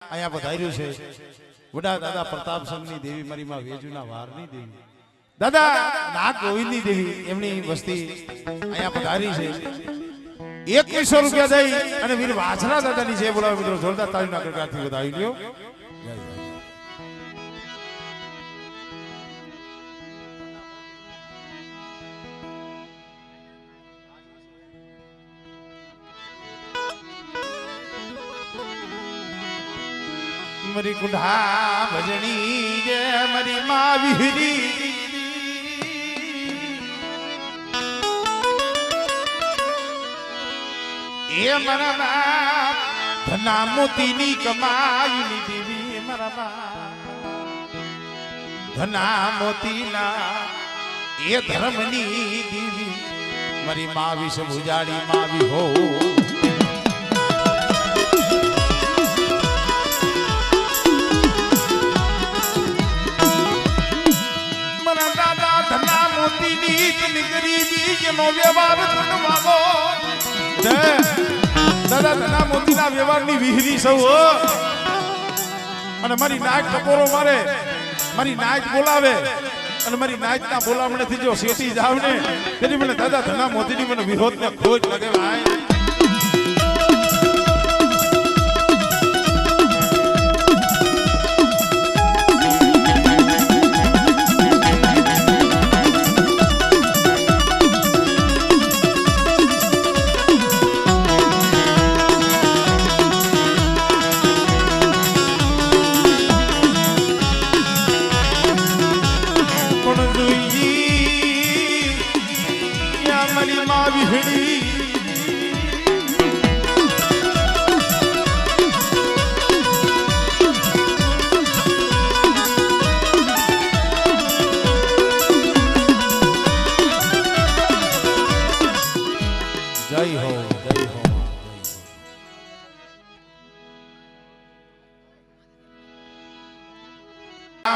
અહીંયા પધાર્યું છે વડા દાદા પ્રતાપ સંઘની દેવી મારી માં વેજુના વારની દેવી દાદા નાગ ગોવિંદની દેવી એમની વસ્તી અહીંયા પધારી છે 2100 રૂપિયા દઈ અને વીર વાછરા દાદાની છે બોલાવો મિત્રો જોરદાર તાળીના ગણગણાટથી વધાવી લ્યો मरी कुंडा भजनी जे मरी माँ विहरी ए मरा धना मोती नी कमाई नी देवी मरा धना मोती ना ए धर्म नी देवी मरी माँ विष भुजाड़ी माँ भी हो દાદા ધના મોતીના વ્યવહારની વિહરી સૌ અને મારી નાચ ટકોરો મારે મારી નાચ બોલાવે અને મારી નાચના બોલામણેથી જો શેટી જાવ ને તેની મને દાદા ધના મોતીની મને વિરોધને ખોજ લાગે ભાઈ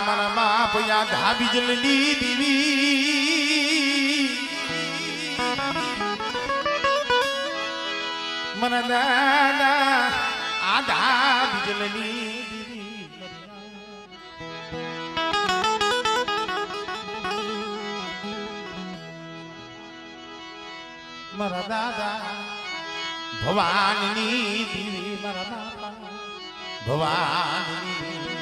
मारा बाप या धाबी जलनी देवी मना दादा आधा बिजलनी देवी मरा दादा भवानी देवी मरा बापा भवानी देवी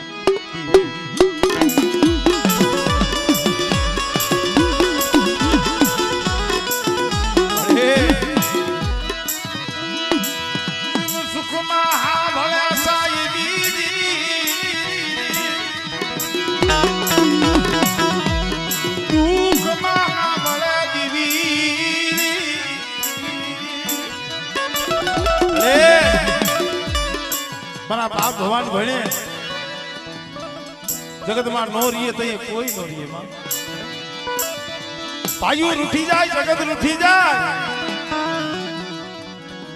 મારા બાપ ભગવાન ભણે જગત માં નો રહીએ તો કોઈ નો રહીએ માં પાયું રૂઠી જાય જગત રૂઠી જાય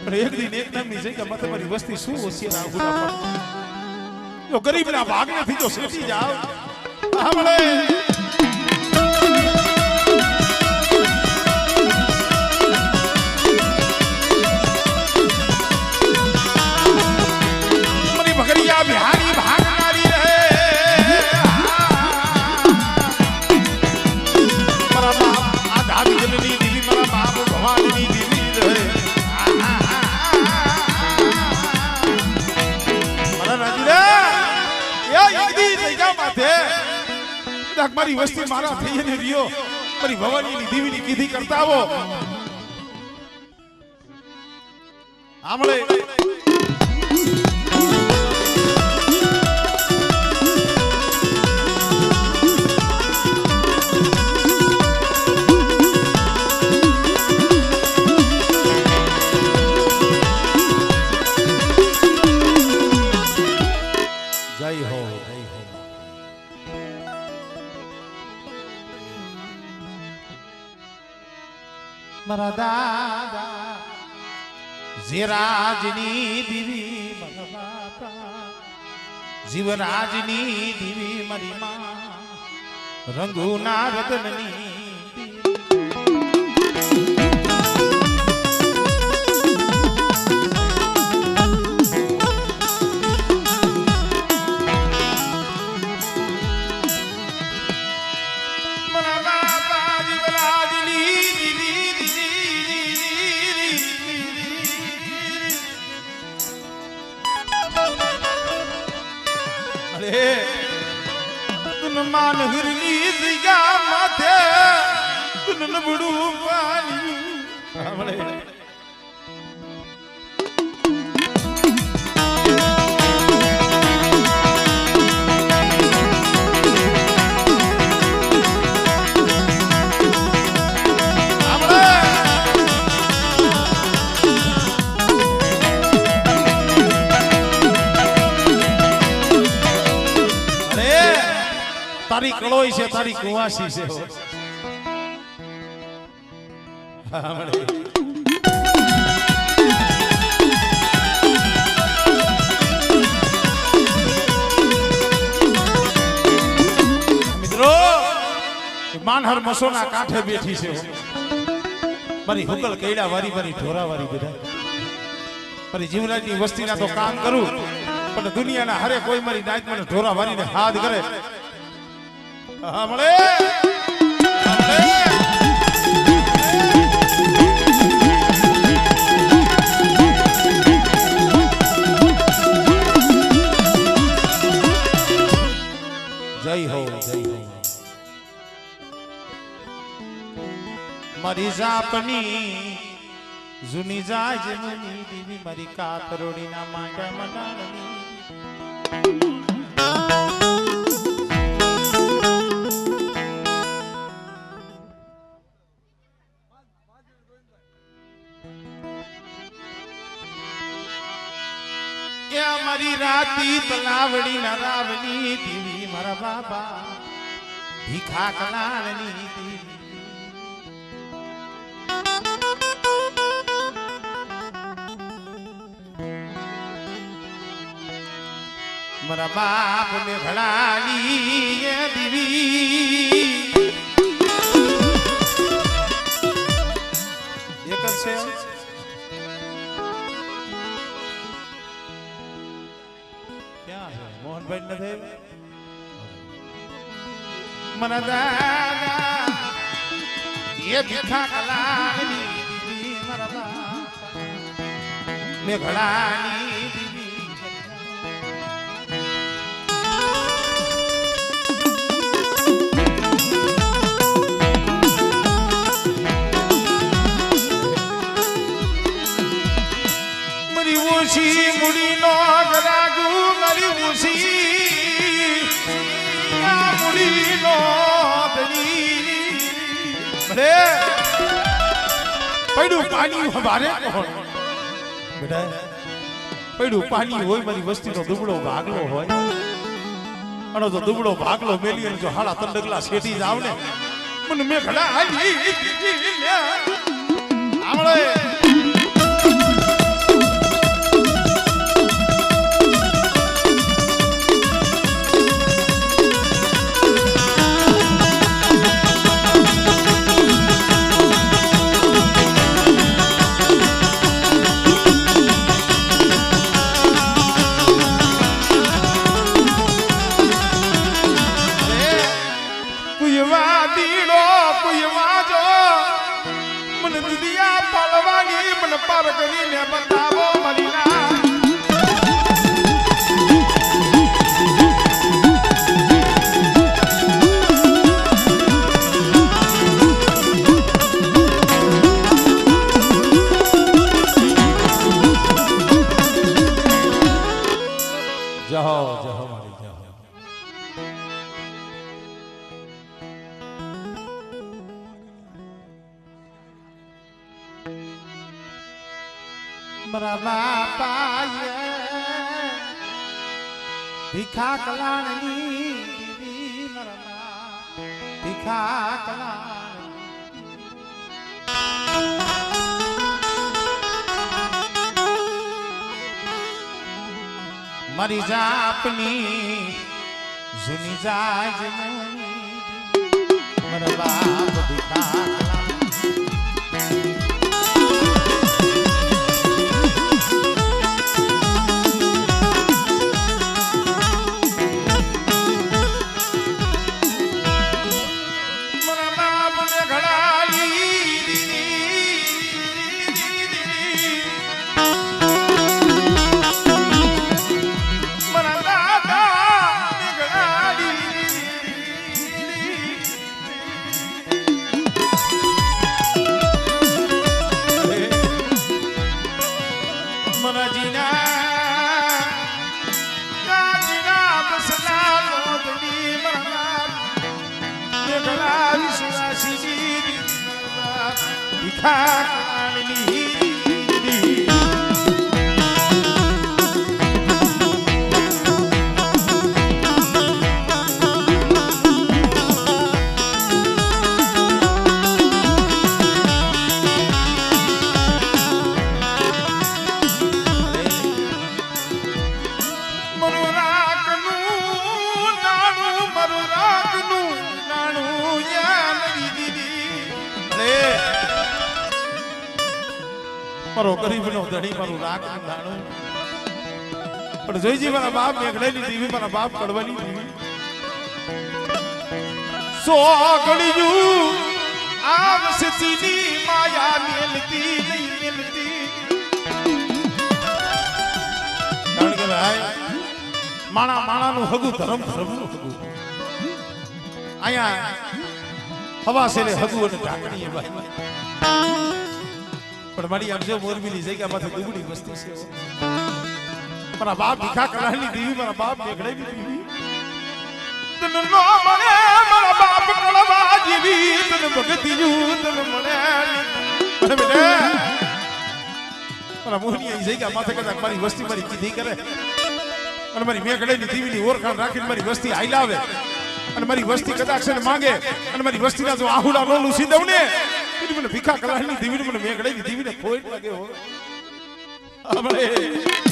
પણ એક દિન એક નામની જગ્યા માં તમારી વસ્તી શું હોશિયાર આવું જો ગરીબ ના ભાગ નથી જો સેટી જાવ સાંભળે बिहारी भागनारी रहे मरा बाप आधा बिजलनी देवी मरा बाप भवानी देवी रहे मरा राजी रे या यदी जइगा माथे देख मारी वस्ती मारा થઈ ને रियो મારી ભવાની ની દેવી ની કીધી કરતા આવો આમળે मरा दादा जीराजनी देवी मरा बापा जीवराजनी देवी मरी मां रंगूना रतननी ભલે તુન માન હરની દિયા માથે તુન નબડું પાણી ભલે તારી કળોઈ છે તારી કુવાસી છે મિત્રો માનહર મસોના કાંઠે બેઠી છે મારી હુકલ કૈડા વારી વારી ઢોરા વારી બધા મારી જીવરાજની વસ્તીના તો કામ કરું પણ દુનિયાના હરે કોઈ મારી નાચ મને ઢોરા વારીને હાથ કરે મળે જય હો મારી જાપની જૂની જાજ મની દીવી મારી કાતરોડીના માંગા મનાણી મારી રાતી તલાવડી ના રાવની દીવી મારા બાબા ભીખા કલાળની દીવી મારા બાપ ને ભણાની દીવી એક જ છે મોહનભાઈ નથી મને દાદા એ ભીખા કલાની દીવી મારા બાપ મેઘડાની દીવી મારી ઓછી મુડી નો ગરાગુ મારી ઓછી પડ્યું પાણી હમારે કોણ બેટા પડ્યું પાણી હોય મારી વસ્તીનો દુબળો ભાગલો હોય અને તો દુબળો ભાગલો મેલી અને જો હાડા તંડગલા શેઠી જાવ ને મને મેં ઘડા આવડે પર કરીને બતાવો મરીના જાઓ જાઓ મારી જાઓ મારા બાપાએ ભીખા કલાણની દીવી મારા ભીખા કલાણ મારી જાપની જૂની જાજ મારા બાપ ભીખા ભીખા કાળની મારો ગરીબનો ધણી મારું રાખ નાણું પણ જોઈજી મારા બાપ મેઘડેલી દેવી મારા બાપ કડવાની દેવી સો ગળિયું આમ સિદ્ધિની માયા મેલતી નહીં મેલતી કારણ કે ભાઈ માણા માણાનું હગું ધર્મ ધર્મનું હગું અહીંયા હવા સેરે હગું અને ઢાંકણી ભાઈ પણ મારી આમ જો મોરબીની જગ્યામાંથી દુગડી વસ્તુ છે મારા બાપ ભીખા કરાની દેવી મારા બાપ મેઘડેલી દેવી તને નો મળે મારા બાપ કળવા જેવી તને ભગતિયું તને મળે અને બેટા મારા મોહની આ જગ્યા માથે કદાચ મારી વસ્તી મારી કીધી કરે અને મારી મેઘડેલી દેવીની ઓળખાણ રાખીને મારી વસ્તી આઈલાવે અને મારી વસ્તી કદાચ છે ને માંગે અને મારી વસ્તીના જો આહુડા રોલું સીધવ ને મને ભીખા કલાની દીવીને મને મેઘડેલી દીવીને ખોઈ લાગે હો આપણે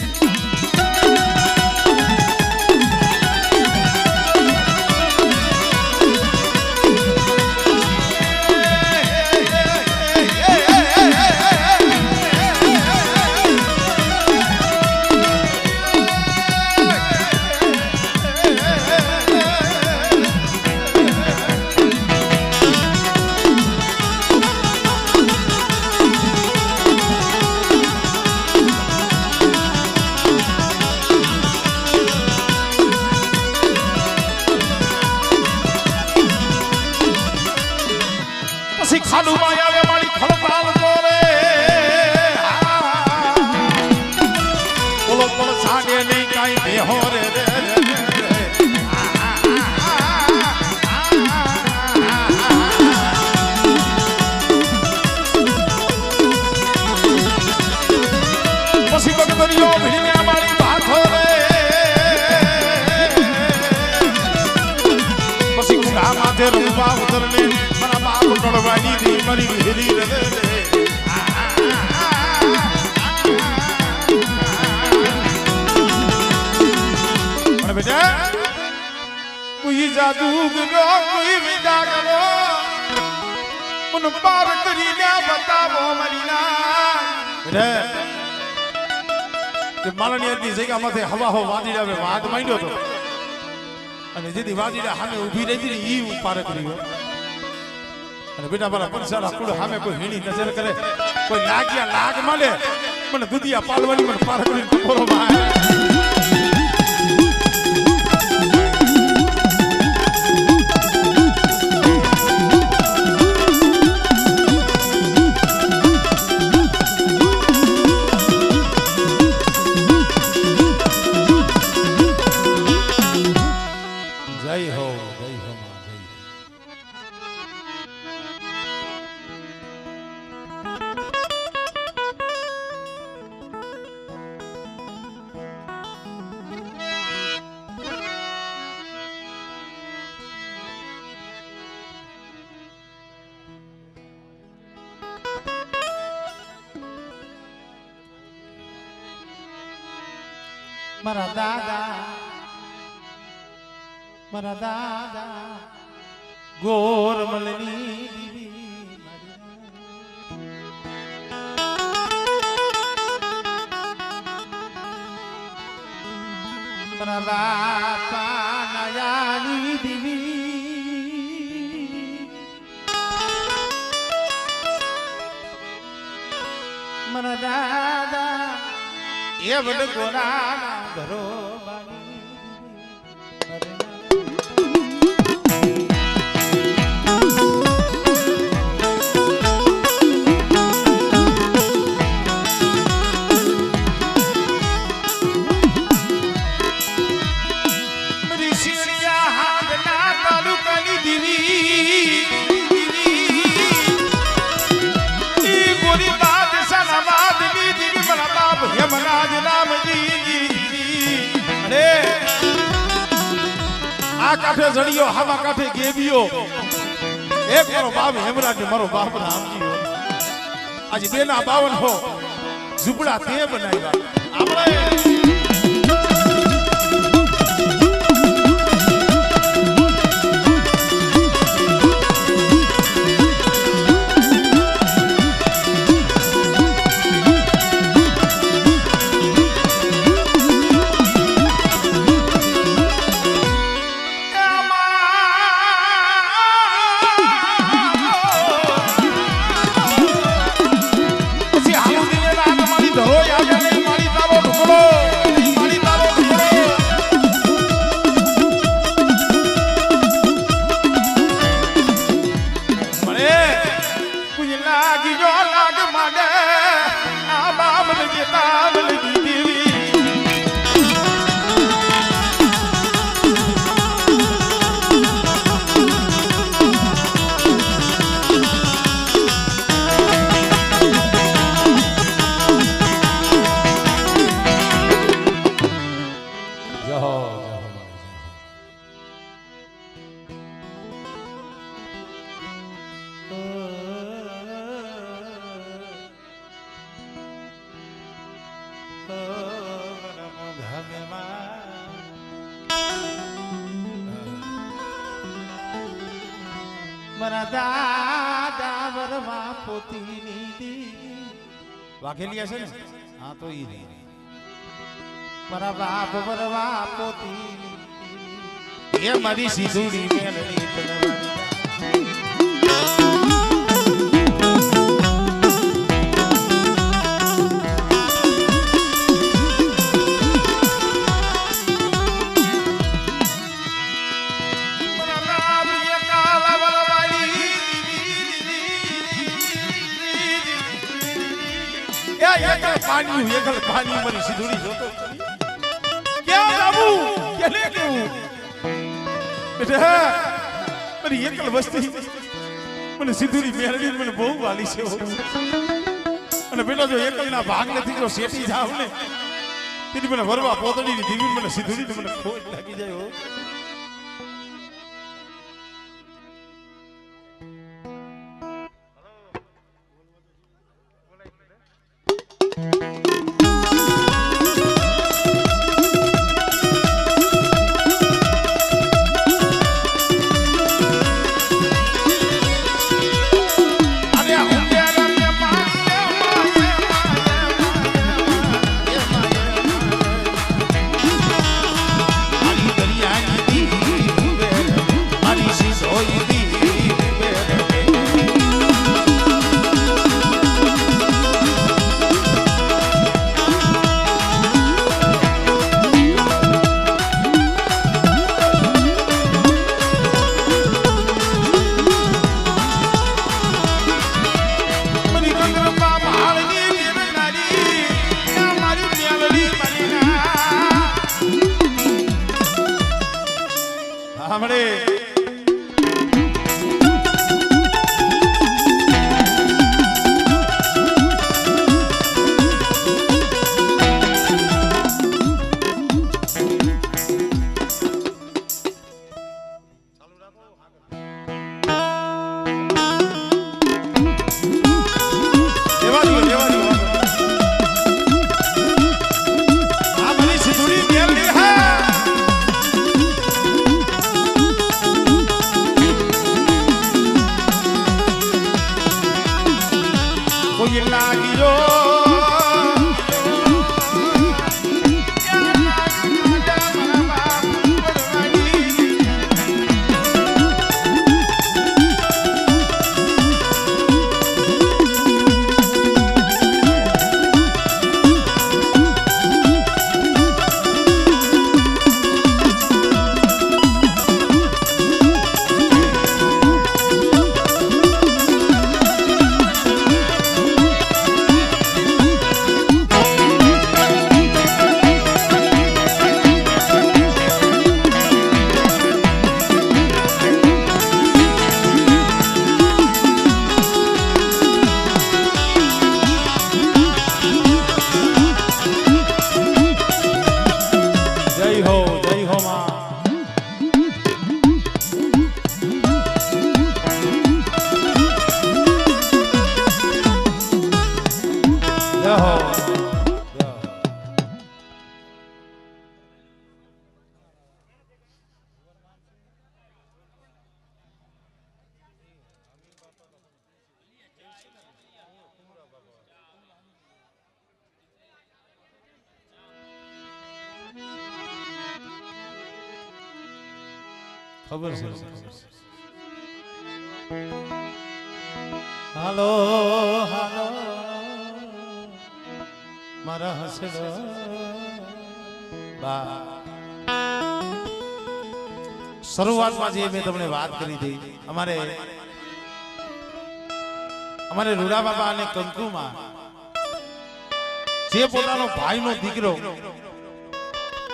ખાડું માં આવે મારી ખળપાલ કોરે બોલો પણ સાગે નહીં કાઈ બેહો રે પછી બગદરીઓ ભીને મારી ભાખો રે પછી ગુગા માથે રૂપા ઉતરને કળવાની દી મારી વિહરી રે પણ બેટા કોઈ જાદુગરો કોઈ વિદા કરો મન પાર કરીને બતાવો મારી ના રે કે માલની આટલી જગ્યામાંથી હવા હો વાદીડા આવે વાદ માંડ્યો તો અને જેથી વાદીડા સામે ઊભી રહી હતી ઈ પાર કર્યો અને બેટા મારા પંસાળા કુળ સામે કોઈ હીણી નજર કરે કોઈ લાગ્યા લાગ મળે મને દુધિયા પાલવાની મને પાર કરીને ટકોરો માં જય હો મારા દાદા ગોરમલની દીવી મારા બાપા નયાની દીવી મારા દાદા એ વડ ગોરાના ધરો કાંઠે જડિયો હામા કાંઠે ગેબિયો એક મારો બાપ હેમરાજ ને મારો બાપ રામજી આજે બેના 52 હો ઝૂંપડા તે બનાવ્યા આપણે દાદા વરવા પોતીની દીવી વાઘેલી હશે ને હા તો ઈ રી મારા બાપ વરવા પોતીની એ મારી સિંધુડી મેલડી તલવારી પાણી એકલ પાણી મારી સિંધુડી જોતો ક્યાં જાવું કેને કેવું બેટા મારી એકલ વસ્તી મને સિંધુડી મેળવી મને બહુ વાલી છે અને બેટા જો એકલના ભાગ નથી જો શેટી જાવ ને તેથી મને વરવા પોતડીની દીવી મને સિંધુડી મને ખોટ લાગી જાય હો ખબર છે હાલો હાલો મારા હસડો બા શરૂઆતમાં જે મેં તમને વાત કરી હતી અમારે રૂડા બાબા અને કંકુમાં જે પોતાનો ભાઈનો દીકરો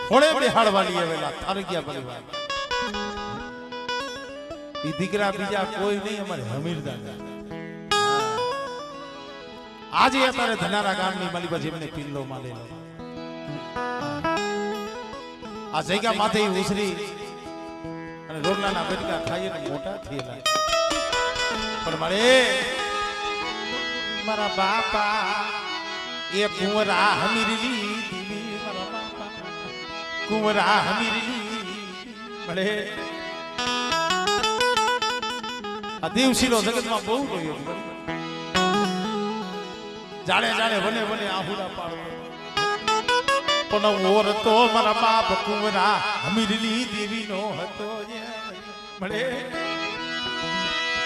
હોળે બેહાડવાલી આવેલા થારકિયા પરિવાર એ દીકરા બીજા કોઈ નહીં અમારે હમીર દાદા આજે અત્યારે ધનારા ગામની માલી પાસે એમને પિલ્લો માલેલો આ જગ્યા માથે ઉસરી અને રોટલાના બટકા ખાઈને મોટા થયેલા પણ મારા બાપા એ કુંવરા હમીરલી દીવી મારા બાપા કુંવરા હમીરલી મળે આ દિવસીનો જગતમાં બહુ રહ્યો જાણે જાણે બને બને આહુડા પાડો પણ ઓર તો મારા બાપ કુંવરા હમીરલી દેવી નો હતો મળે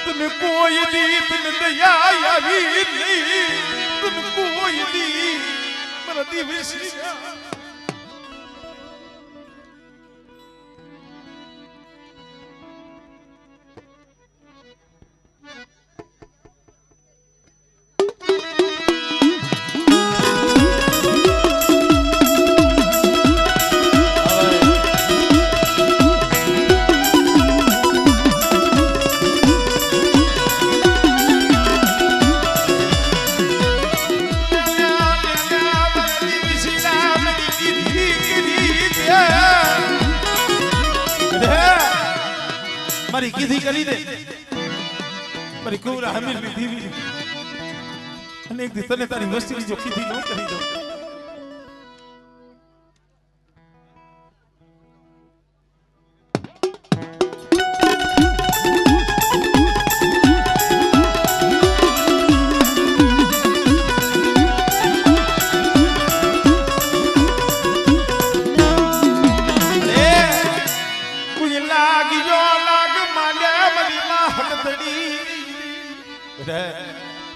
તને કોઈ દી તને દયા આવી નહીં તને કોઈ દી મારા દિવસી મારી કીધી કરી દે મારી કુંવરા હમીરની દીવી અને એક દી તને તારી મસ્તીની જો કીધી ન કરી દો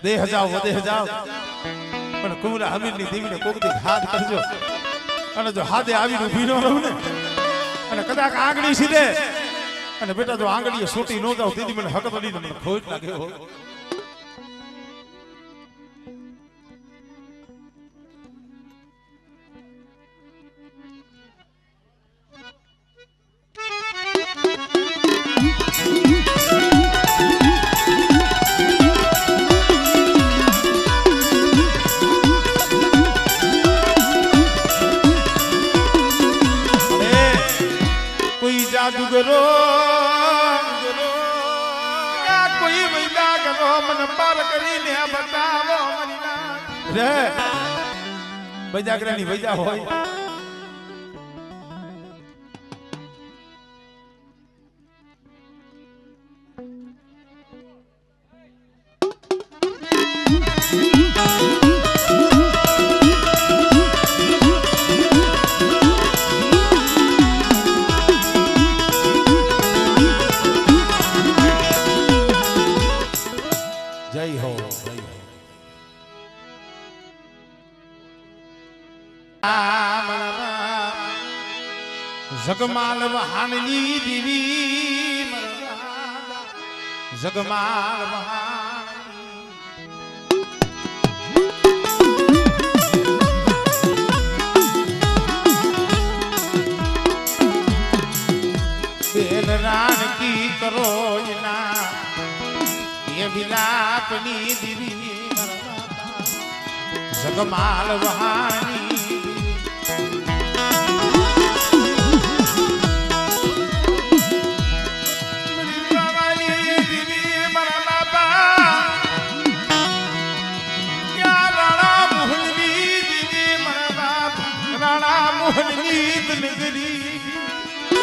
દેહ જાઓ વધે જાઓ પણ કુંવરા હમીરની દેવીને કોક દી હાથ કરજો અને જો હાથે આવીને ઊભી ન રહું ને અને કદાચ આંગળી સીધે અને બેટા જો આંગળીએ સોટી ન જાવ તેથી મને હક પડી મને ખોટ લાગે હો જાદુગરો કોઈ વૈદા કરો મને પાર કરીને બતાવો રે વૈદાગ્રાની વૈદા હોય જગમાલ વહાણની દેવી જગમાલ બેન રાણ કી કરો ના એ વિલાપની દેવી જગમાલ વહાણની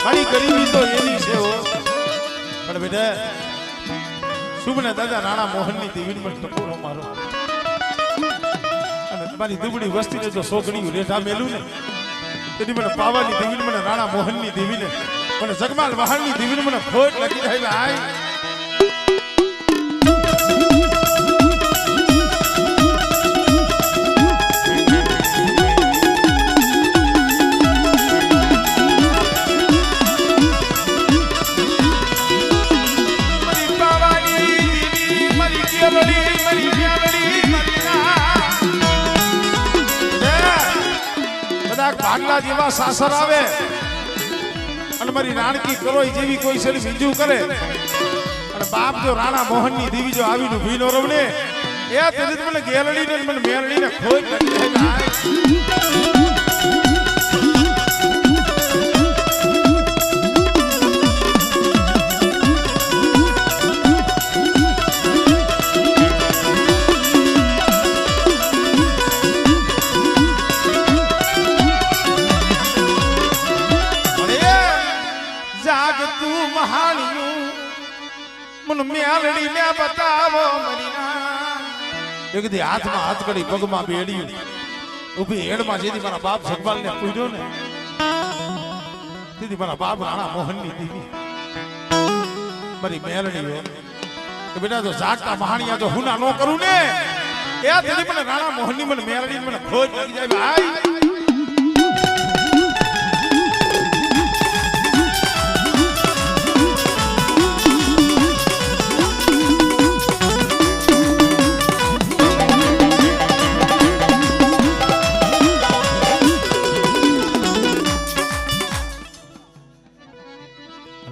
મારી ગરીબી તો એની છે પણ બેટા શુભને દાદા રાણા મોહનની દેવીને પણ ટકોરો મારો અને તમારી દુબળી વસ્તીને જો સોગણી રેઠા મેલું ને તેની મને પાવાની દેવીને મને રાણા મોહનની દેવીને પણ જગમાલ વહાણની દીવીને મને ખોટ લાગી જાય ભાઈ. ભાગલા જેવા સાસર આવે અને મારી રાણકી કરોઈ જેવી કોઈ છે બીજું કરે અને બાપ જો રાણા મોહનની દેવી જો આવીને ભીનો રવને એ તેથી મને ગેરડીને મને મેરડીને ખોટ લાગી જાય. મેલડી ને બતાવો એક દી હાથમાં હાથ કડી પગમાં બેડ્યું ઉભી હેડમાં જેથી મારા બાપ જગવાલ ને પૂજ્યો ને તેથી મારા બાપ રાણા મોહન ની દીવી મારી મેલડી હો કે બેટા તો જાગતા મહાણિયા તો હુના નો કરું ને એ તેથી મને રાણા મોહન ની મને મેલડી મને ખોજ લાગી જાય ભાઈ.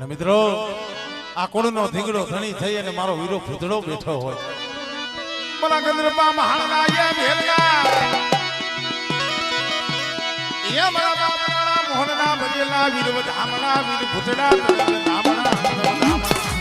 મિત્રો આ કોળનો ધીંગડો ધણી થઈ અને મારો વીરો ફૂદડો બેઠો હોય મલા ગંદ્રપા મહાણા યા ભેલના યા મારા બાપના મોહનના બજેલા વીર વધામણા વીર ફૂદડા નામણા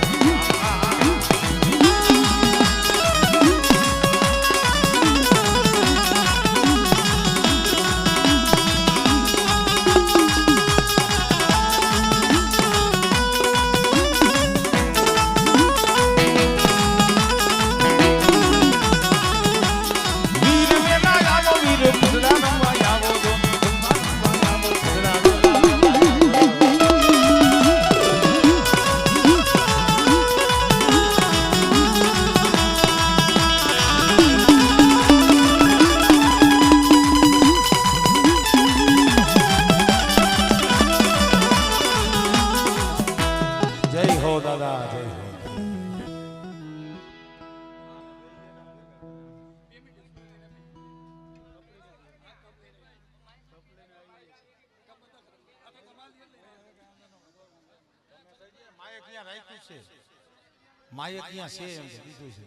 માયક ત્યાં છે એમ દીધું છે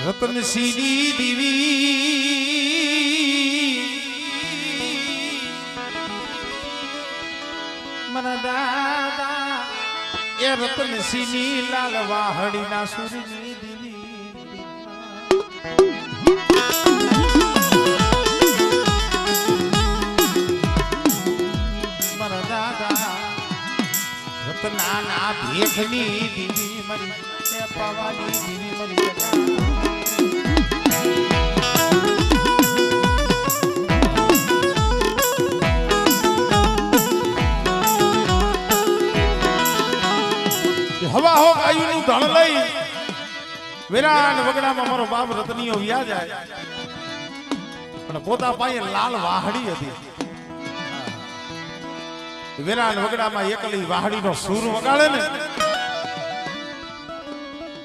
રતનસિંહની દીવી મારા દાદા એ રતનસિંહની લાલ વાહડીના સુરની દીવી મારા દાદા રતનાના ભેખની દીવી મારી પાવાની દીવી મારી હવા હો આયુનું ધણ લઈ વિરાટ વગડામાં મારો બાપ રતનીઓ વ્યા જાય પણ પોતા પાસે લાલ વાહડી હતી વિરાટ વગડામાં એકલી વાહડીનો સૂર વગાડે ને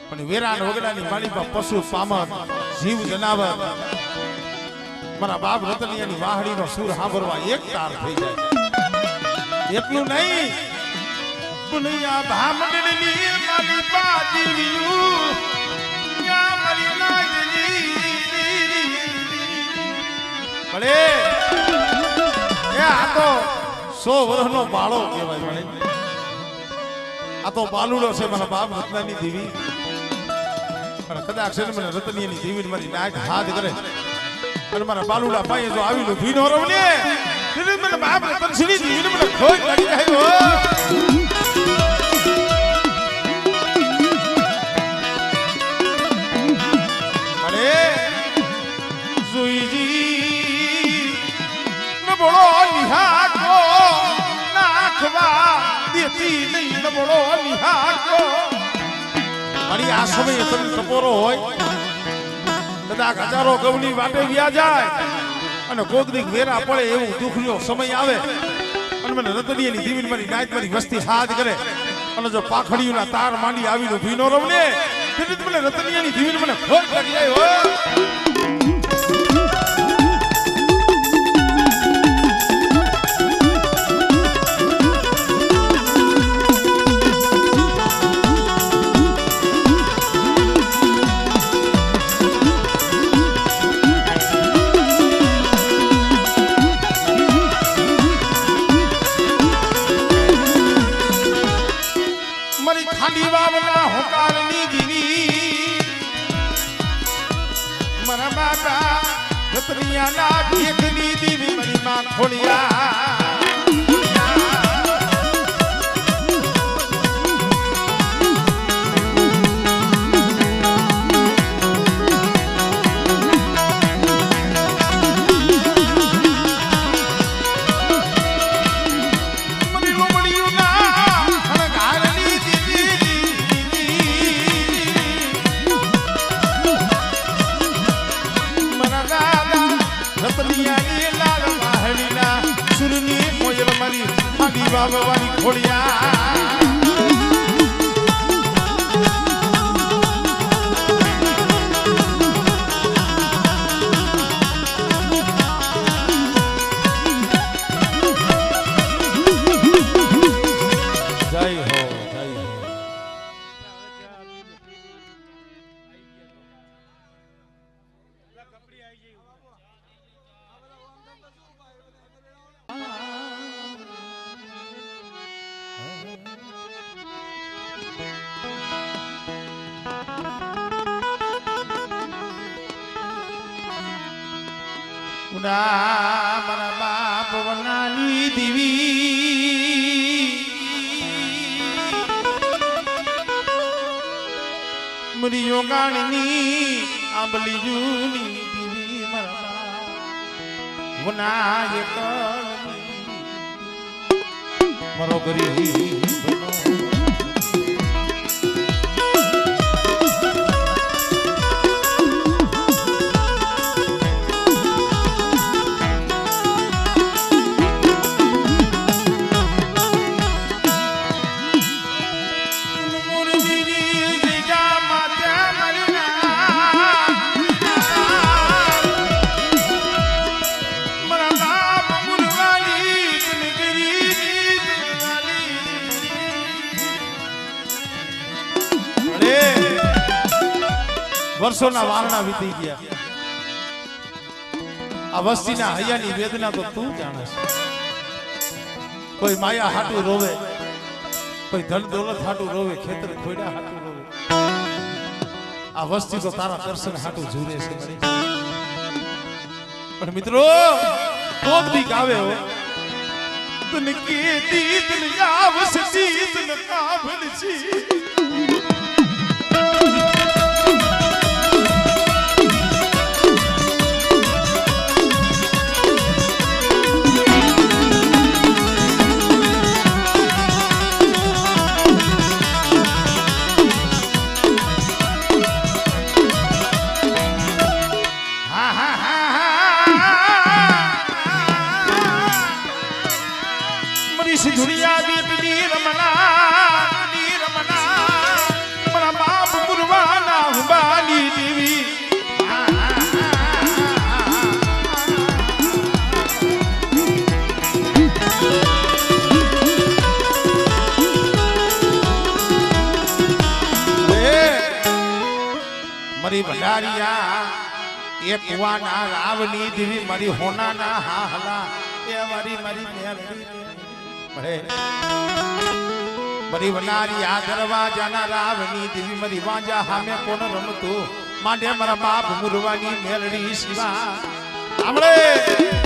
પણ વિરાટ વગડાની માળીમાં પશુ પામર જીવ જનાવર મારા બાપ રતનિયાની વાહડીનો સૂર સાંભળવા એક તાર થઈ જાય. એટલું નહીં પુનિયા ભામડની માલી પાદીયું યા મરી નાગલી ભલે એ આ તો 100 વર્ષનો બાળો કહેવાય ભલે આ તો બાલુડો છે મારા બાપ રત્નાની દેવી પણ કદાચ છે મને રતનિયાની દેવી મારી નાક હાથ કરે અને મારા બાલુડા પાસે જો આવીને ભીનો રહું ને એટલે મને બાપ રતનસિંહની દેવીને મને ખોજ લાગી જાય હો. જો મારી આ સમય તમને ટપોરો હોય કદાચ હજારો ગવની વાટે વ્યા જાય અને કોક દીક વેરા પડે એવું દુખનો સમય આવે અને મને રતડીની દીવીન મારી નાઈત મારી વસ્તી હાથ કરે અને જો પાખડીઓના તાર માંડી આવીનો ભીનો રવને તેથી મને રતડીની દીવીન મને ખોટ લાગી જાય હો ખાલી વાવના હોકારની દીવી મારા બાબા રતનિયાના ભેખની દીવી મારી માં ખોડિયા બાબાની ખોડિયા મારા બાપ વનાની દીવી મરી યોગાણની આંબલી જૂની દીવી મારા વનાય મારો ગરીબ વર્ષોના વારણા વીતી ગયા આ વસ્તીના હૈયાની વેદના તો તું જાણે છે કોઈ માયા હાટું રોવે કોઈ ધન દોલત હાટું રોવે ખેતર ખોડા હાટું રોવે આ વસ્તી તો તારા દર્શન હાટું ઝૂરે છે પણ મિત્રો કોક દી ગાવે હો તને કેતી તને આવસતી તને કાભલજી दुनिया दी रमना बड़ा बाप पुरवाना बाली देवी मरी भंडारिया ये कुआना रावनी देवी मरी होना ना हाहला ये मरी मरी मेरी मरी वनारी आ दरवाजाना रावनी देवी मरी वाजा हामे कोण रमतो मांडे मारा बाप मुरवानी मेलड़ी शिवा हमळे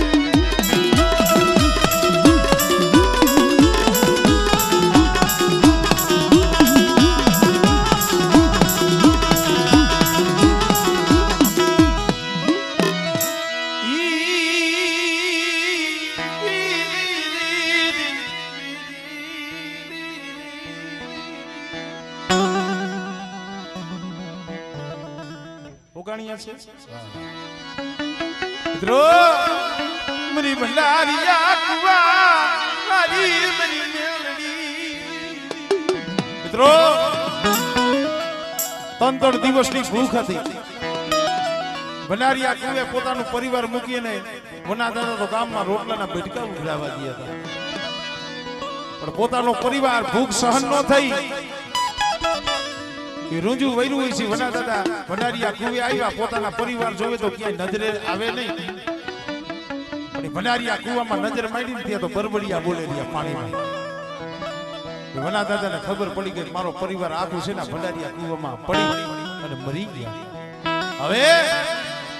ઓગાણિયા છે મિત્રો મરી ભંડારિયા કુવા મારી મરી મેલડી મિત્રો 3 દિવસની ભૂખ હતી ભંડારિયા કુવે પોતાનું પરિવાર મૂકીને વના દાદા તો ગામમાં રોટલાના બેટકા ઉઘરાવા ગયા હતા પણ પોતાનો પરિવાર ભૂખ સહન ન થઈ એ રૂંજુ વૈરું હોય છે વના દાદા ભંડારિયા કુવે આવ્યા પોતાના પરિવાર જોવે તો ક્યાંય નજરે આવે નહીં પણ ભંડારિયા કુવામાં નજર માંડી ત્યાં તો બરબડિયા બોલે રહ્યા પાણીમાં વના દાદાને ખબર પડી ગઈ મારો પરિવાર આખું છે ને ભંડારિયા કુવામાં પડી અને મરી ગયા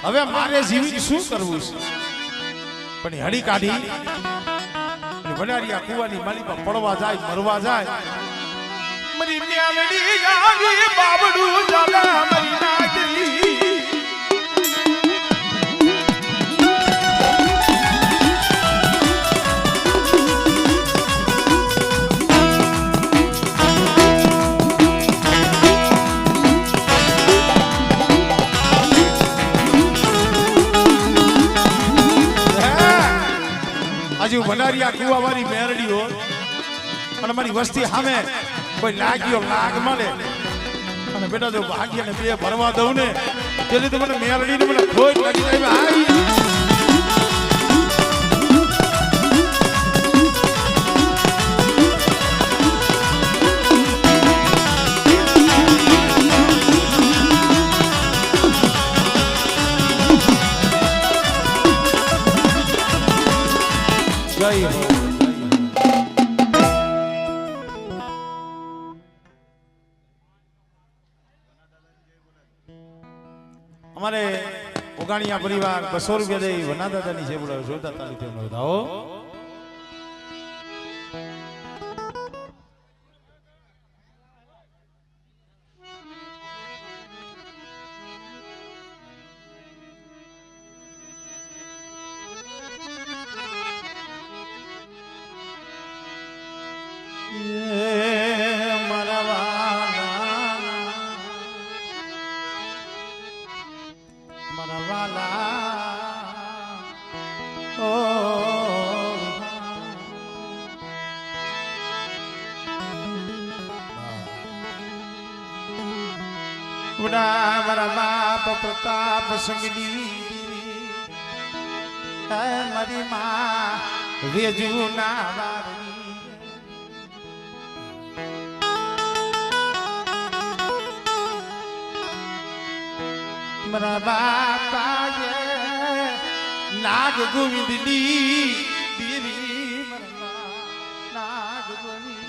હવે મારે જીવી શું કરવું છે પણ હળી કાઢી ભંડારિયા કુવાની માલિકા પડવા જાય મરવા જાય મરી મ્યાલડી આવી બાબડું જાલા મરી નાગરી આજુ ભંડારિયા કુવા વાળી મેરડી હો અને મારી વસ્તી સામે કોઈ લાગ્યો લાગ મળે અને બેટા જો ભાગ્યને બે ભરવા દઉં ને એટલે તો મને મેરડીને મને ખોટ લાગી જાય આવી અમારે ઓગાણિયા પરિવાર 200 રૂપિયા દઈ વના દાદાની છે બોલાવો જોરદાર તાલીથી વધાવો મારા બાપ પ્રતાપ સંગની મારી માં વેજુ ના વારની મારા બાપા નાગ ગોવિંદની દેવી મારા નાગ ગોવિંદ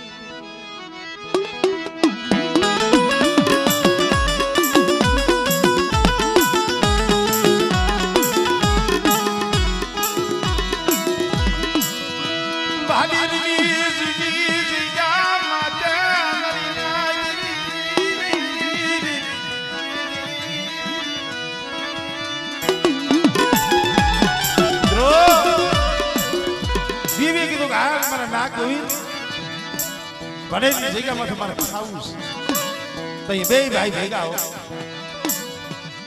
ભણેલી જગ્યામાં તમારે ખાવું છે તો એ બે ભાઈ ભેગા હો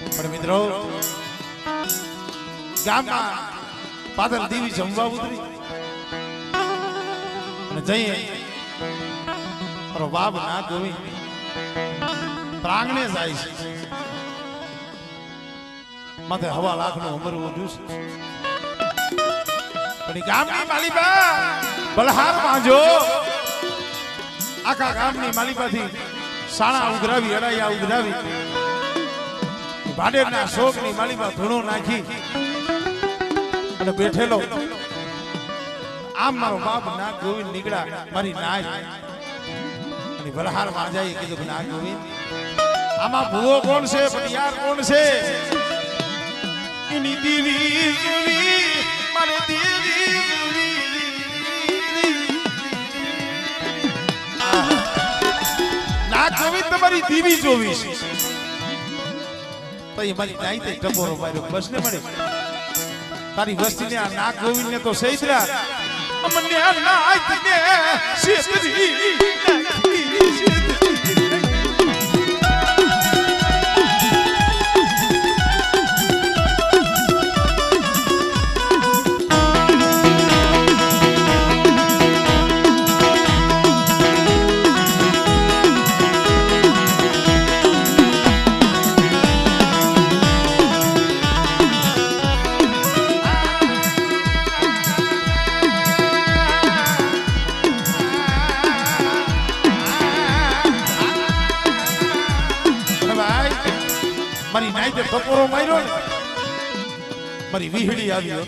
પણ મિત્રો ગામમાં પાદલ દેવી જમવા ઉતરી અને જઈએ મારો બાપ ના ગોવિંદ પ્રાંગણે જાય છે માથે 1.5 લાખનું અમરવું ઉઠ્યું છે પણ ગામની માલિકા બલહાર માંજો આખા ગામની માલિકાથી સાણા ઉઘરાવી અડાયા ઉઘરાવી ભાડેરના શોકની માલિકા ધૂણો નાખી અને બેઠેલો આમ મારો બાપ ના ગોવિંદ નીકળ્યા મારી નાય અને બલહાર માં જાય કીધું ના ગોવિંદ આમાં ભૂવો કોણ છે પટિયાર કોણ છે એની દેવી જોવી મારે દેવી નાગ ગોવિંદ તમારી દેવી જોવી છે તો એ મારી નાઈ તે ટકોરો માર્યો બસ ને મળે તારી વસ્તીને આ નાગ ગોવિંદ ને તો સૈદરા અમને આ નાગ ને શેતરી મારી નાઈતે ટપોરો માર્યો ને મારી વીહડી આવી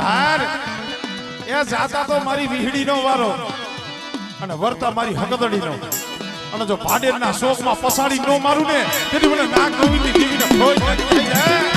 હાર એ જાતા તો મારી વીહડી નો વારો અને વર્તા મારી હકદડી નો અને જો ભાડેરના શોકમાં પસાડી નો મારું ને તેથી મને નાક ગોવિંદી ટીવીને ખોઈ થઈ જાય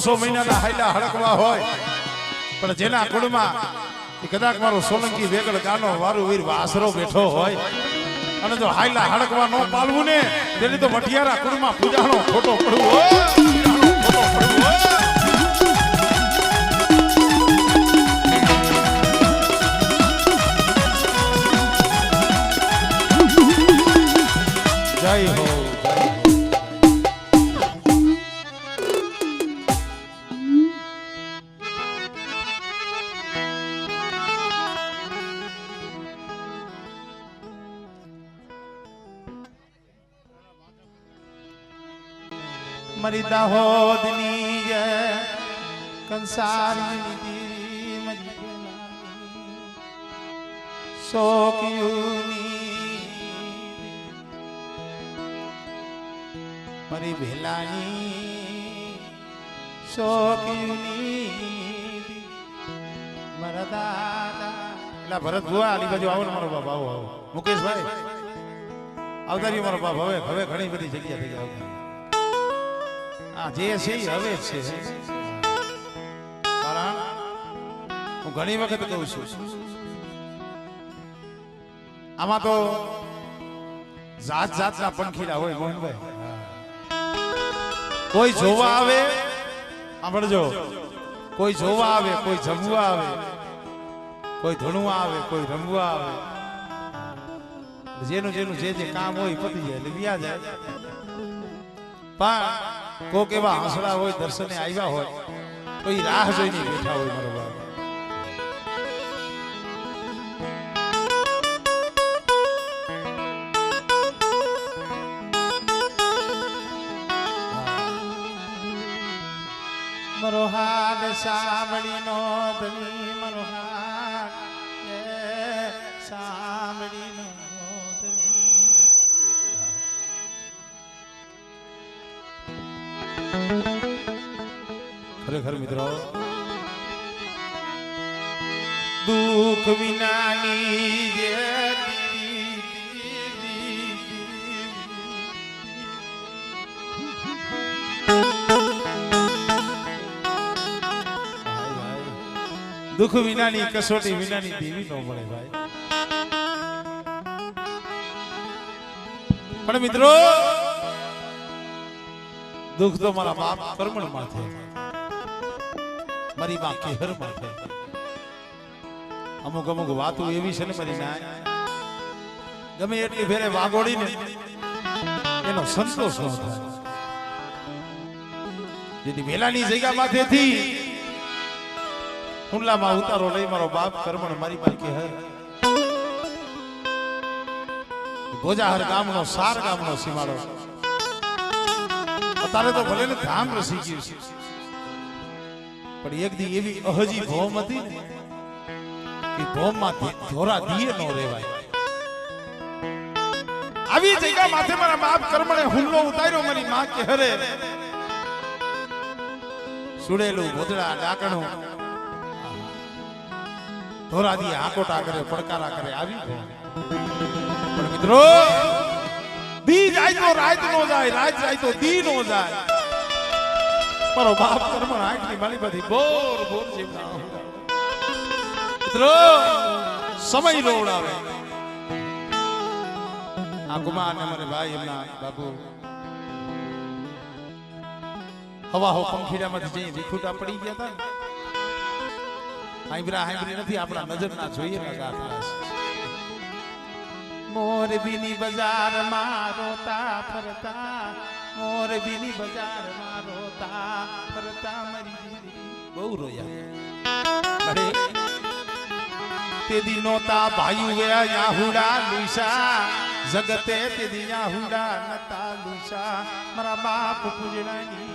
સો મહિનાના હાઈલા હડકવા હોય પણ જેના કુળમાં કદાચ મારો સોલંકી વેગળ ગાનો વારું વીર વાસરો બેઠો હોય અને જો હાઈલા હડકવા ન પાલવું ને તેની તો વઢિયારા કુળમાં પૂજાનો ખોટો પડવું જય હો મરી દાહોદની જય કંસારી શોકયુની મરી ભેલાની શોકયુની મારા દાદા એટલે ભરત ભુવા આલી બાજુ આવો ને મારો બાપ આવો આવો મુકેશભાઈ આવતા રહ્યો મારો બાપ હવે ઘણી બધી જગ્યા થઈ ગયા આ જે છે હવે છે કારણ હું ઘણી વખત કહું છું આમાં તો જાત જાતના પંખીડા હોય મોહનભાઈ કોઈ જોવા આવે સાંભળજો કોઈ જોવા આવે કોઈ જમવા આવે કોઈ ધણવા આવે કોઈ રમવા આવે જેનું જેનું જે જે કામ હોય પતી જાય એટલે વ્યા જાય પણ કોક એવા હંસડા હોય દર્શને આવ્યા હોય તો એ રાહ જોઈને બેઠા હોય મારો બાપ મારો હાલ સાંભળી નો ધણી મારો હાલ સાંભળી નો ખરેખર મિત્રો દુઃખ વિનાની દુઃખ વિનાની કસોટી વિનાની દેવી ન મળે ભાઈ. પણ મિત્રો દુઃખ તો મારા બાપ કર્મણ માથે, મારી માં કેહર માથે. અમુક અમુક વાતો એવી છે ને મારી ના ગમે એટલી ફેરે વાગોડી ને એનો સંતોષ ન થાય. જેથી વેલાની જગ્યા માથેથી હુંલામાં ઉતારો લઈ મારો બાપ કર્મણ મારી માં કેહર ગોજાહર ગામનો સાર ગામનો સીમાડો. અત્યારે તો ભલે ને ધામ રસી ગયું છે, પણ એક દી એવી અહજી ભોમ હતી ને કે ભોમ માં ધોરા દીએ નો રેવાય. આવી જગ્યા માથે મારા બાપ કર્મણે હુલ્લો ઉતાર્યો મારી માં કે હરે સુડેલું ગોદડા ડાકણું ધોરા દીએ આકોટા કરે પડકારા કરે. આવી પણ મિત્રો દી જાય તો રાત નો જાય, રાત જાય તો દી નો જાય. મારો બાપ કર્મણ આંખની માલી બધી બોર બોર જેવા મિત્રો સમય રોવડાવે. આ ગુમા અને મારે ભાઈ એમના બાપુ હવા હો પંખીડામાંથી જઈ વિખુટા પડી ગયા હતા. હાઈબ્રા હાઈબ્રી નથી, આપણા નજર ના જોઈએ ને ગાફલા છે. મોરબીની બજાર માં રોતા ફરતા, મોરબીની બજાર માં રોતા ફરતા મરી બહુ રોયા. અરે તે દી નોતા ભાઈ ગયા યાહુડા લુસા જગતે તે દી યાહુડા નતા લુસા મારા બાપ પૂજણાની.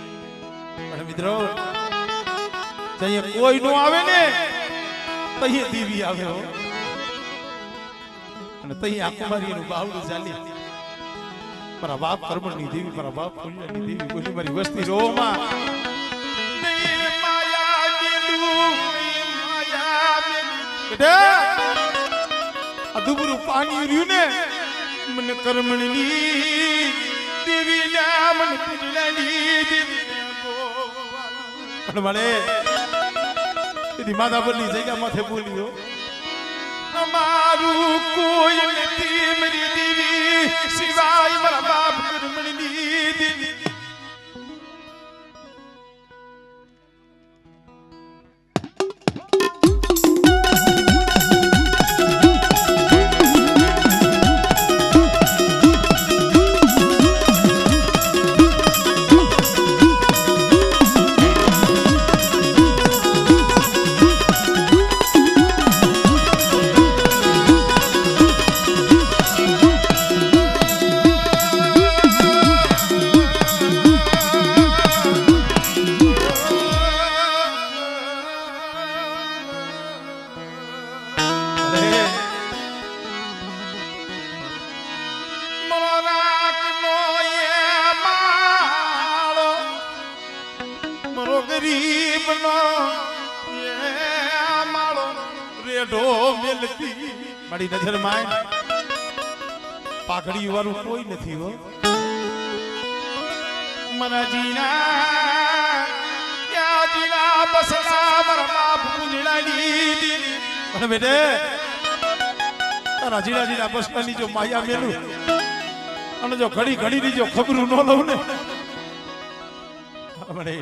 પણ મિત્રો જઈએ કોઈ નો આવે ને તઈએ દેવી આવે હો. અને તઈ આ કુમારીનું બાવડું ચાલી મારા બાપ કર્મણની દેવી, મારા બાપ પુણ્યની દેવી બોલી મારી વસ્તી રોમાં આ દુબરું પાણી રહ્યું ને મને કર્મણની દેવી ના મને પુણ્યની દેવી પણ મળે એની માતા બોલની જગ્યા માથે બોલ્યો અમારું કોઈ નથી મારી દેવી સિવાય મારા બાપ કર્મણની દેવી. મારી નજર માં પાઘડી વાળું કોઈ નથી હો. મના જીના ક્યાં જીના બસલા મારા બાપ પૂજણાની. અને બેટે તારા જીના જીના બસલાની જો માયા મેલું અને જો ઘડી ઘડી ની જો ખબરું ન લઉં ને આપણે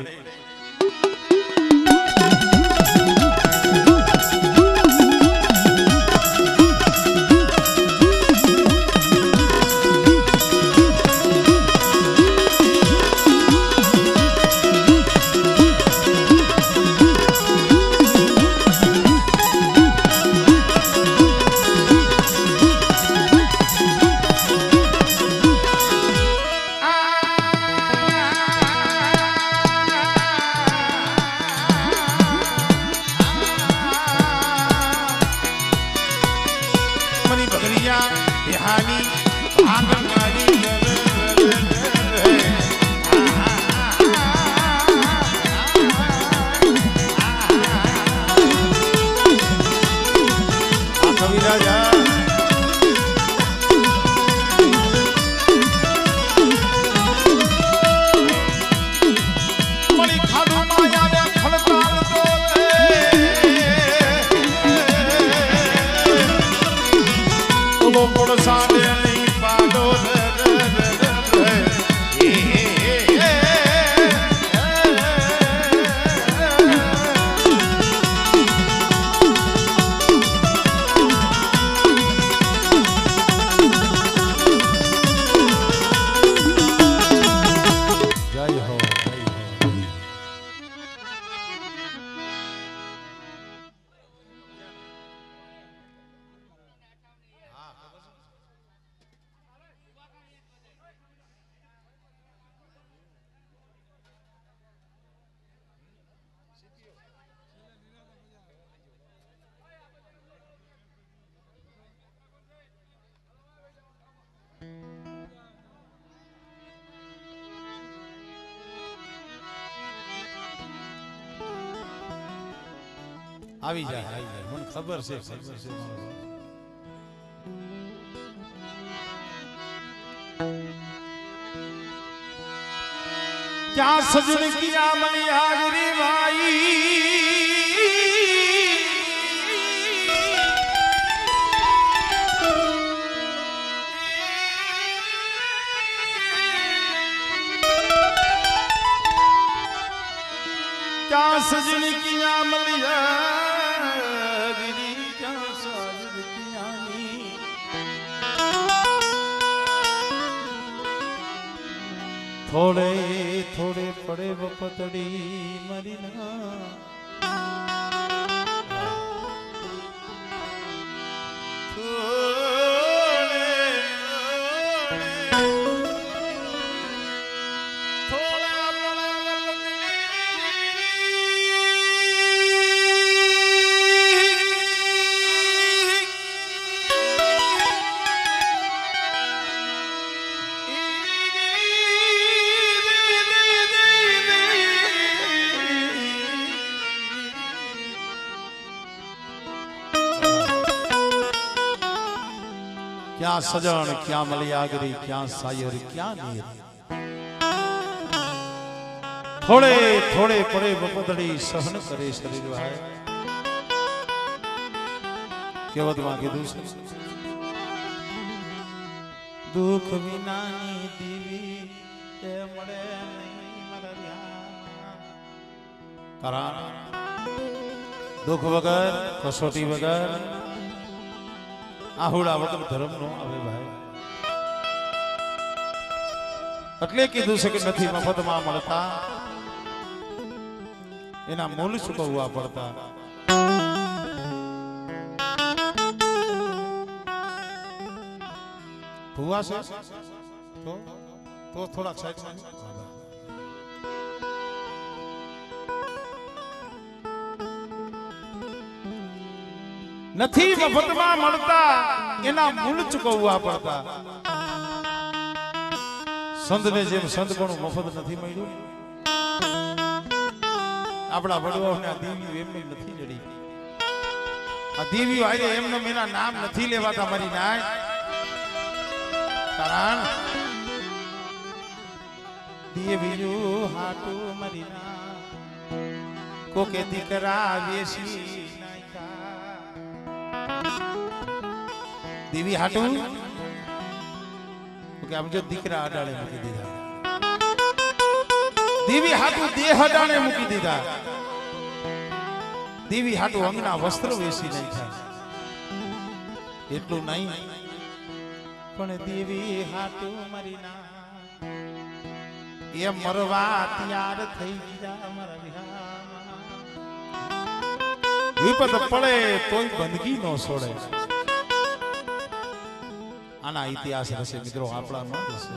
આવી જાય મને ખબર છે क्या सजन किया मनी आगरी भाई क्या सजन किया मलियागिरी क्या साजन कियानी थोड़े थोड़े पड़े वपतड़ी मरीना क्या सजन क्या मलियागरी क्या सायर क्या नीर थोड़े थोड़े पड़े बपदड़ी सहन करे शरीर भाई केवत में कीधु दुख विनानी दीवी ए मळे नहीं मरया कारण दुख वगर कसोटी वगर આહુડા વગર ધર્મ નો આવે ભાઈ એટલે કીધું છે કે નથી મફતમાં મળતા એના મૂળ ચૂકવવા પડતા ભુવા છે તો થોડા સાઈડ નથી મફતમાં મળતા એના મૂળ ચૂકવવા પડતા સંતને જેમ સંત પણ મફત નથી મળ્યું આપણા વડવાઓને આ દેવી એમને નથી જડી આ દેવી આયે એમને એના નામ નથી લેવાતા મારી નાય કારણ દેવીયું હાટુ મારી ના કોકે દીકરા વેસી देवी हाटू ओके हम जो दीकरा अडाणे मूकी दीधा देवी हाटू देह अडाणे मूकी दीधा देवी हाटू अंगना वस्त्र वेसी नहीं था એટલું નહીં પણ દેવી હાટુ મરી ના એ મરવા તૈયાર થઈ ગયા અમારા વિહામાં વિપત પડે તોય બંદગી નો છોડે આના ઇતિહાસ હશે મિત્રો આપણા ન હશે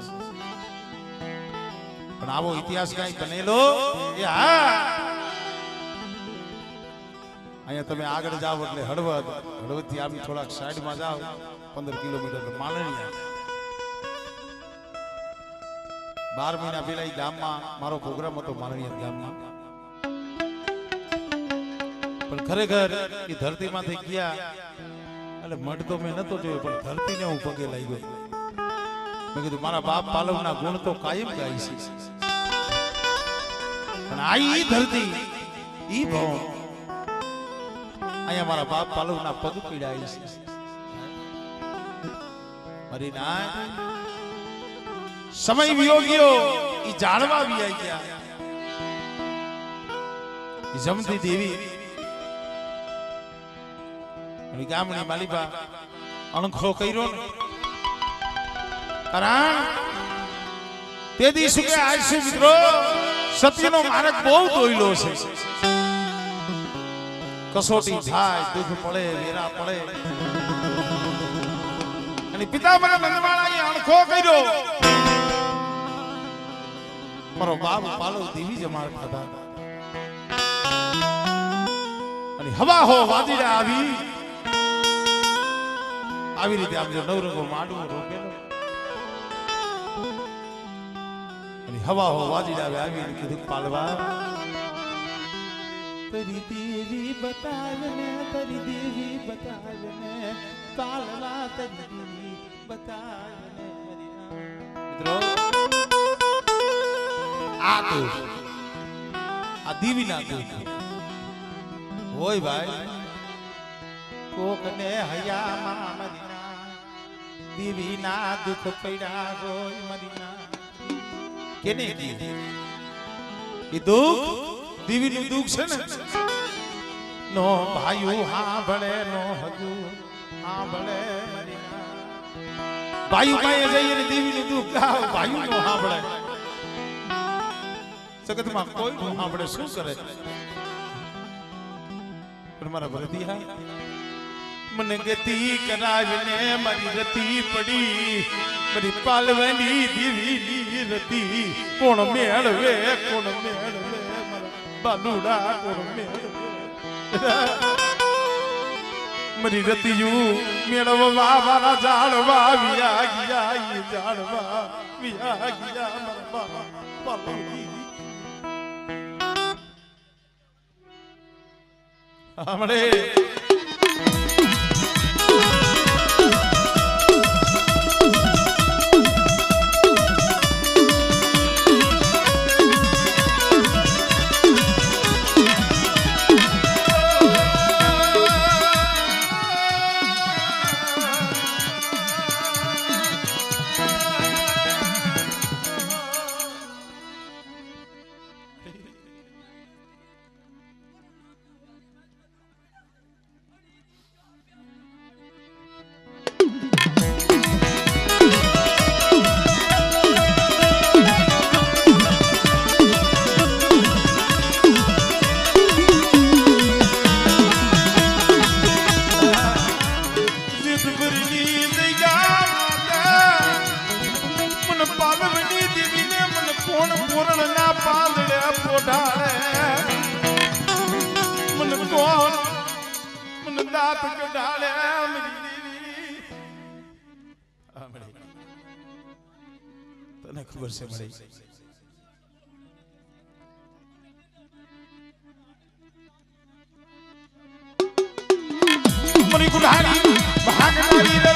પણ આવો ઇતિહાસ કઈ બનેલો એ હા અહીંયા તમે આગળ જાવ એટલે હળવદ થી આમ થોડાક સાઈડ માં જાવ 15 કિલોમીટર માલણીયા 12 મહિના પહેલા એ ગામમાં મારો પ્રોગ્રામ હતો માલણીયા ગામમાં પણ ખરેખર એ ધરતીમાંથી ગયા એટલે મઢ તો મેં નતો જોયો પણ ધરતીને હું પગે લાગ્યો મેં કીધું મારા બાપ પાલવના ગુણ તો કાયમ ગાય છે પણ આ ઈ ધરતી ઈ ભવન અહીંયા મારા બાપ પાલવના પગ પીડાય છે મારી ના સમય વિયોગ્યો ઈ જાણવા બી આવી ગયા ઈ જમતી દેવી ગામની માલિબા અણખો કર્યો ને કારણ તે દિવસે કે આયસુ મિત્રો સત્યનો માર્ગ બહુ દોયલો છે કસોટી થાય દુઃખ પડે વેરા પડે અને પિતા મને મંદવાળાએ અણખો કર્યો મારો બાપ પાલો દેવી જમાડ ખાતા અને હવા હો વાદીડા આવી રીતે આમ જો નવરંગો માંડવો રોકેલો અને હવા હો વાદીડા આવી કીધું પાલવા તરી દેવી બતાવને તરી દેવી બતાવને કાળવા તરી દેવી બતાવને મિત્રો આ દુઃખ આ દેવીના દુઃખ હોય ભાઈ કોકને હયામાં મરીના દેવીના દુઃખ પડ્યા હોય મરીના કેને કીધું એ દુઃખ દેવીનું દુઃખ છે ને નો ભાઈ હા ભળે નો હજુ હા ભળે મરીના ભાઈ પાસે જઈને દેવીનું દુઃખ ગાવ ભાઈ નો હા ભળે જગતમાં કોઈ નો હા ભળે શું કરે પણ મારા ભરતિયા મને ગતિ કરાવીને મારી રતી પડી મારી પાલવાની દેવીની રતી કોણ મેળવે મારા બાલુડા કોણ મેળવે મારી રતિયું મેળવવા મારા જાળવા વિયા ગયા જાળવા વિયા ગયા મારા પાલવાની હમણે તને ખબર છે મળી મરી ગુનારી ભાગનારી રે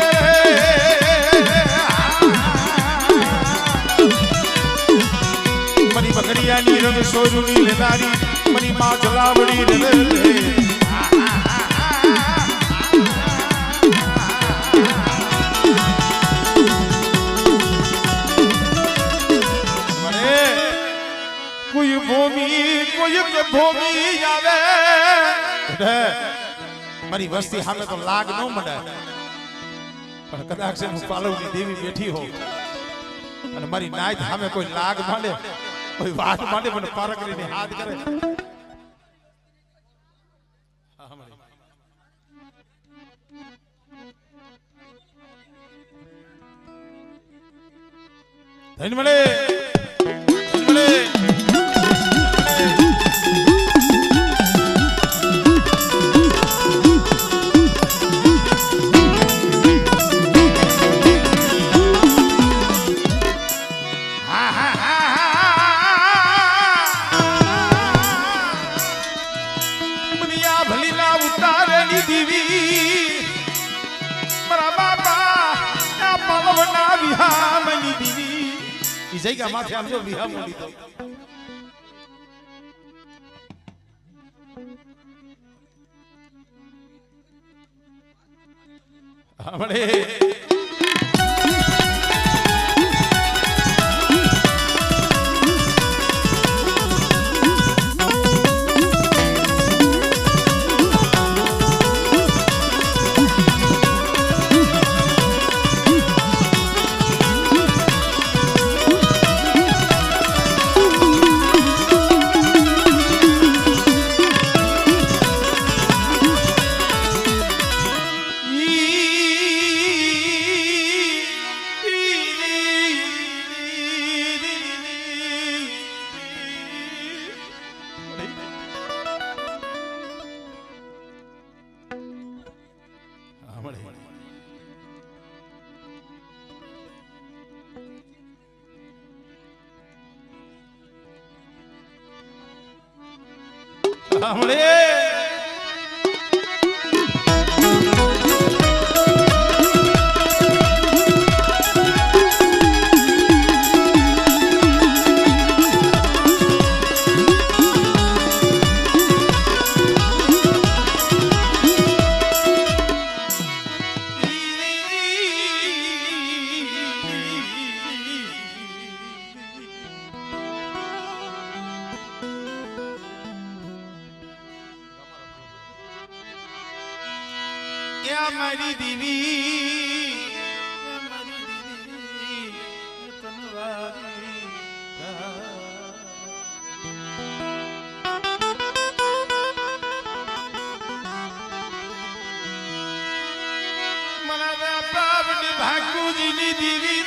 મરી બકરિયાની રંગ સોરુની લેનારી મરી માં જલાવડી રે ભૂમિ આવે મારી વસ્તી સામે તો લાગ ન મળે પણ કદાચ હું પાલવની દેવી બેઠી હોઉં અને મારી નાય સામે કોઈ લાગ માંડે કોઈ વાત માંડે મને પાર કરીને હાથ કરે ધન મળે જગ્યા માથે આમ જો વિહા મોડી તો આપણે હમણે મારી દેવી મારા બાપને ભાગુજીની દેવી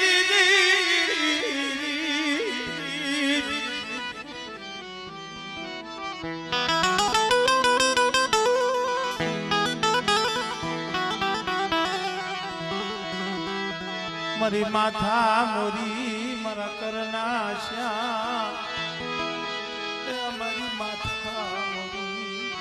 મારી માથા મોરી મારા કરના શ્યામ મારી માથા મોરી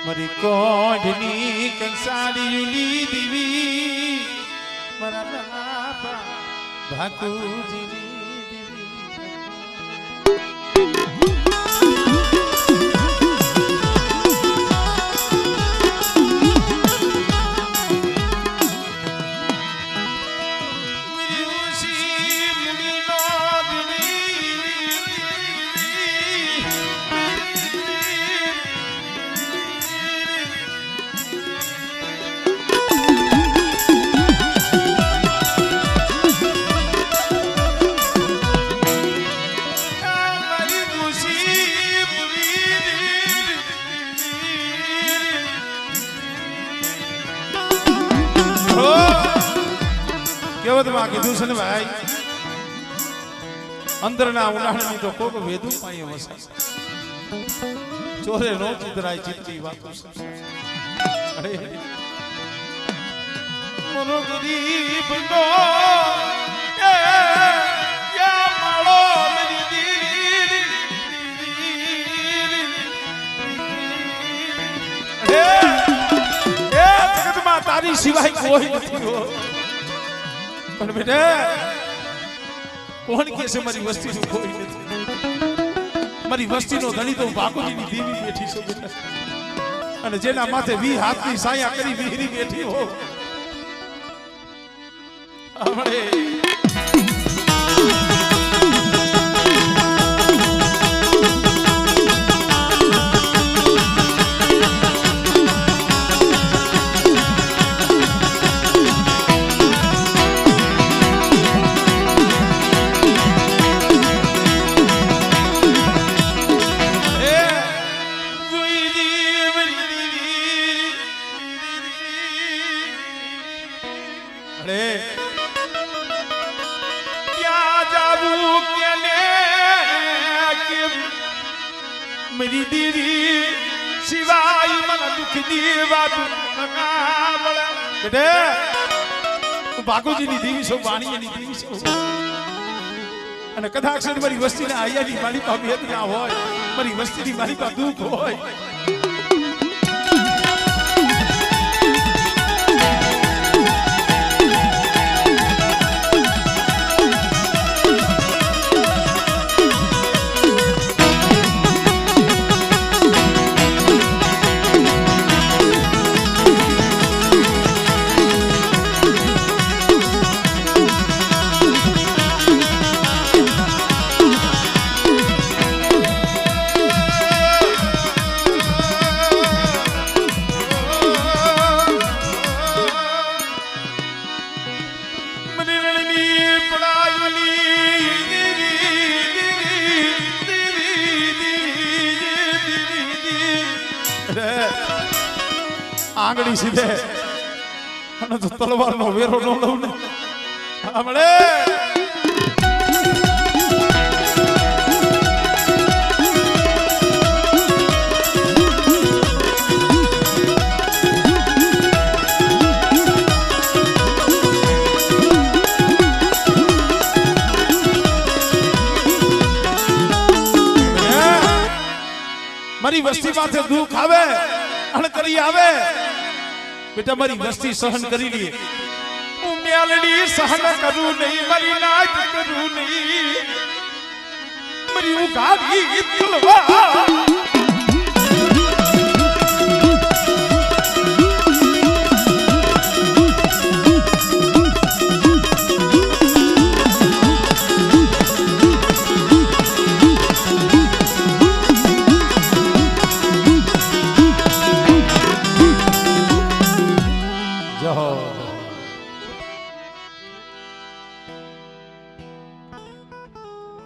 મારી કોઢની કંસારીની દેવી મારા બાપા ભાકુજીની કીધું છે ને ભાઈ અંદરના ઉનાળાની તો કોક વેદું પાયે વસાય ચોરે નો ચિતરાય ચિત્તી વાતો અરે મનો ગરીબ નો એ યા માળો મેરી દીરી એ જગતમાં તારી સિવાય કોઈ નથી હો પણ બેટા કોણ કે છે મારી વસ્તીનું કોઈ નથી મારી વસ્તીનો ધણી તો બાપુજીની દેવી બેઠી છે બેટા અને જેના માથે 20 હાથની સાયા કરી વિહરી બેઠી હો હમણે मेरी दीदी सिवाय मन दुख दीवा बेटे बागोजी ની દેવી છો વાણી ની દેવી છો અને કદાચ મારી વસ્તીને આયાની મારી પાસે ભેદ ના હોય મારી વસ્તીની મારી પાસે દુઃખ હોય આંગળી સીધે અને તો તલવારનો વેરો ન લઉં ને હમણે મારી વસ્તી માથે દુઃખ આવે અણકરી આવે બેટા મારી વસ્તી સહન કરી લે હું મેલડી સહન કરું નહીં મારી નાચ કરું નહીં મારી હું ગાડી તલવાર